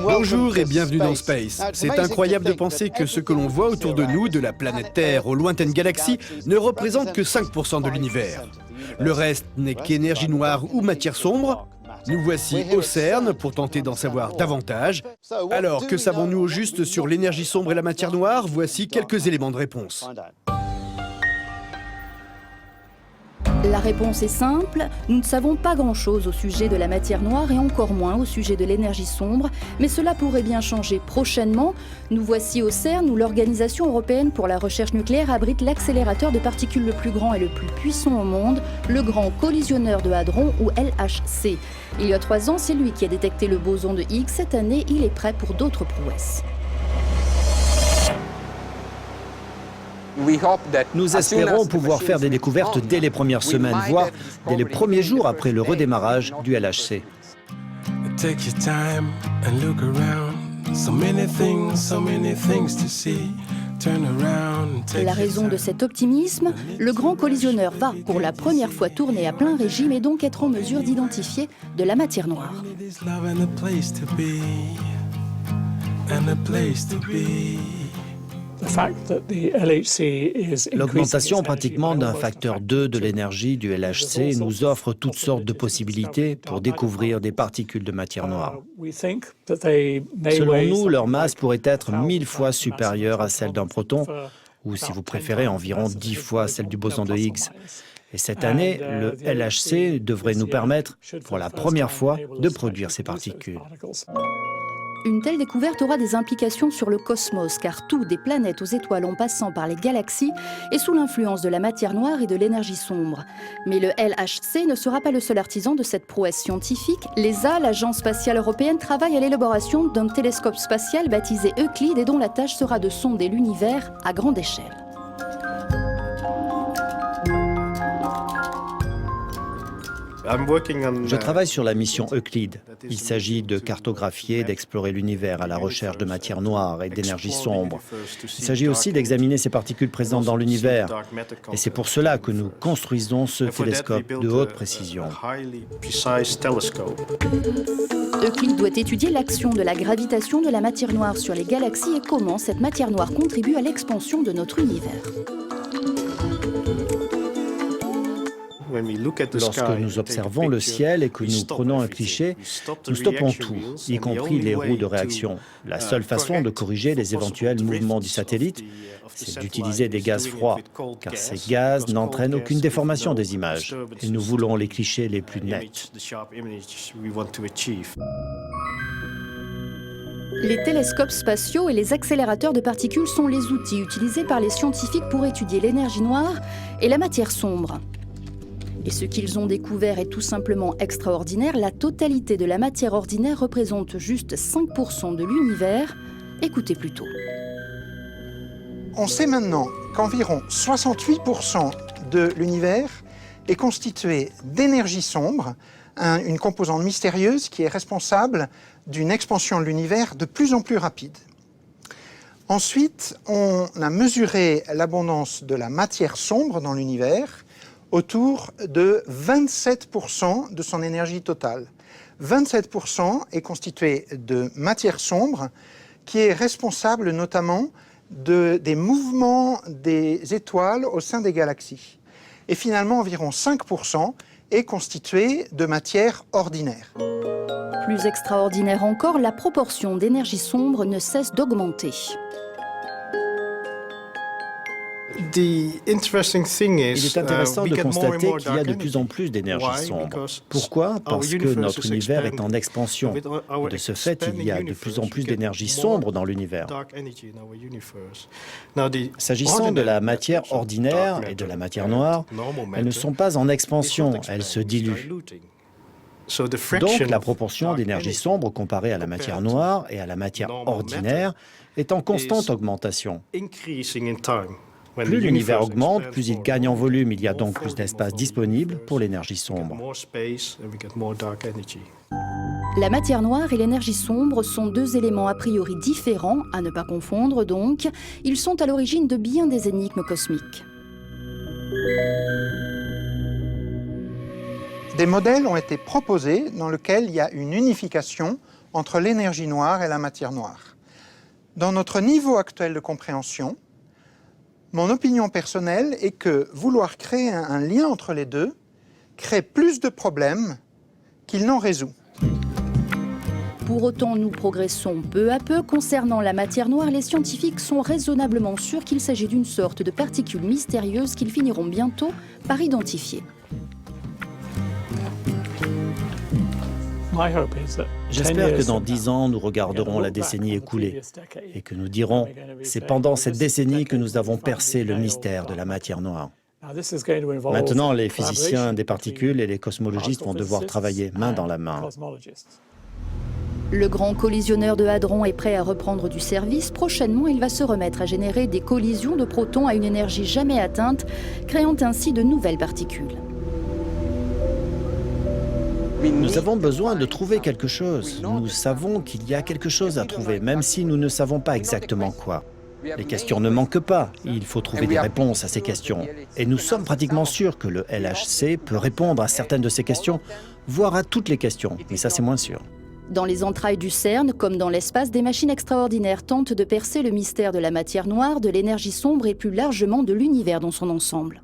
Bonjour et bienvenue dans Space. C'est incroyable de penser que ce que l'on voit autour de nous, de la planète Terre aux lointaines galaxies, ne représente que 5% de l'univers. Le reste n'est qu'énergie noire ou matière sombre. Nous voici au CERN pour tenter d'en savoir davantage. Alors, que savons-nous au juste sur l'énergie sombre et la matière noire? Voici quelques éléments de réponse. La réponse est simple, nous ne savons pas grand-chose au sujet de la matière noire et encore moins au sujet de l'énergie sombre, mais cela pourrait bien changer prochainement. Nous voici au CERN où l'Organisation européenne pour la recherche nucléaire abrite l'accélérateur de particules le plus grand et le plus puissant au monde, le Grand Collisionneur de Hadron ou LHC. Il y a 3 ans, c'est lui qui a détecté le boson de Higgs. Cette année, il est prêt pour d'autres prouesses. Nous espérons pouvoir faire des découvertes dès les premières semaines, voire dès les premiers jours après le redémarrage du LHC. La raison de cet optimisme, le Grand Collisionneur va pour la première fois tourner à plein régime et donc être en mesure d'identifier de la matière noire. L'augmentation pratiquement d'un facteur 2 de l'énergie du LHC nous offre toutes sortes de possibilités pour découvrir des particules de matière noire. Selon nous, leur masse pourrait être 1000 fois supérieure à celle d'un proton, ou si vous préférez, environ 10 fois celle du boson de Higgs. Et cette année, le LHC devrait nous permettre, pour la première fois, de produire ces particules. Une telle découverte aura des implications sur le cosmos, car tout, des planètes aux étoiles en passant par les galaxies, est sous l'influence de la matière noire et de l'énergie sombre. Mais le LHC ne sera pas le seul artisan de cette prouesse scientifique. L'ESA, l'Agence spatiale européenne, travaille à l'élaboration d'un télescope spatial baptisé Euclide et dont la tâche sera de sonder l'univers à grande échelle. Je travaille sur la mission Euclide. Il s'agit de cartographier et d'explorer l'univers à la recherche de matière noire et d'énergie sombre. Il s'agit aussi d'examiner ces particules présentes dans l'univers. Et c'est pour cela que nous construisons ce télescope de haute précision. Euclide doit étudier l'action de la gravitation de la matière noire sur les galaxies et comment cette matière noire contribue à l'expansion de notre univers. Lorsque nous observons le ciel et que nous prenons un cliché, nous stoppons tout, y compris les roues de réaction. La seule façon de corriger les éventuels mouvements du satellite, c'est d'utiliser des gaz froids, car ces gaz n'entraînent aucune déformation des images. Et nous voulons les clichés les plus nets. Les télescopes spatiaux et les accélérateurs de particules sont les outils utilisés par les scientifiques pour étudier l'énergie noire et la matière sombre. Et ce qu'ils ont découvert est tout simplement extraordinaire. La totalité de la matière ordinaire représente juste 5% de l'univers. Écoutez plutôt. On sait maintenant qu'environ 68% de l'univers est constitué d'énergie sombre, une composante mystérieuse qui est responsable d'une expansion de l'univers de plus en plus rapide. Ensuite, on a mesuré l'abondance de la matière sombre dans l'univers autour de 27% de son énergie totale. 27% est constitué de matière sombre qui est responsable notamment des mouvements des étoiles au sein des galaxies. Et finalement, environ 5% est constitué de matière ordinaire. Plus extraordinaire encore, la proportion d'énergie sombre ne cesse d'augmenter. Il est intéressant de constater qu'il y a de plus en plus d'énergie sombre. Pourquoi? Parce que notre univers est en expansion. De ce fait, il y a de plus en plus d'énergie sombre dans l'univers. S'agissant de la matière ordinaire et de la matière noire, elles ne sont pas en expansion, elles se diluent. Donc, la proportion d'énergie sombre comparée à la matière noire et à la matière ordinaire est en constante augmentation. Plus l'univers augmente, plus il gagne en volume. Il y a donc plus d'espace disponible pour l'énergie sombre. La matière noire et l'énergie sombre sont deux éléments a priori différents, à ne pas confondre donc. Ils sont à l'origine de bien des énigmes cosmiques. Des modèles ont été proposés dans lesquels il y a une unification entre l'énergie noire et la matière noire. Dans notre niveau actuel de compréhension, mon opinion personnelle est que vouloir créer un lien entre les deux crée plus de problèmes qu'il n'en résout. Pour autant, nous progressons peu à peu. Concernant la matière noire, les scientifiques sont raisonnablement sûrs qu'il s'agit d'une sorte de particules mystérieuses qu'ils finiront bientôt par identifier. J'espère que dans 10 ans, nous regarderons la décennie écoulée et que nous dirons « c'est pendant cette décennie que nous avons percé le mystère de la matière noire ». Maintenant, les physiciens des particules et les cosmologistes vont devoir travailler main dans la main. Le grand collisionneur de hadrons est prêt à reprendre du service. Prochainement, il va se remettre à générer des collisions de protons à une énergie jamais atteinte, créant ainsi de nouvelles particules. Nous avons besoin de trouver quelque chose. Nous savons qu'il y a quelque chose à trouver, même si nous ne savons pas exactement quoi. Les questions ne manquent pas. Il faut trouver des réponses à ces questions. Et nous sommes pratiquement sûrs que le LHC peut répondre à certaines de ces questions, voire à toutes les questions. Mais ça, c'est moins sûr. Dans les entrailles du CERN, comme dans l'espace, des machines extraordinaires tentent de percer le mystère de la matière noire, de l'énergie sombre et plus largement de l'univers dans son ensemble.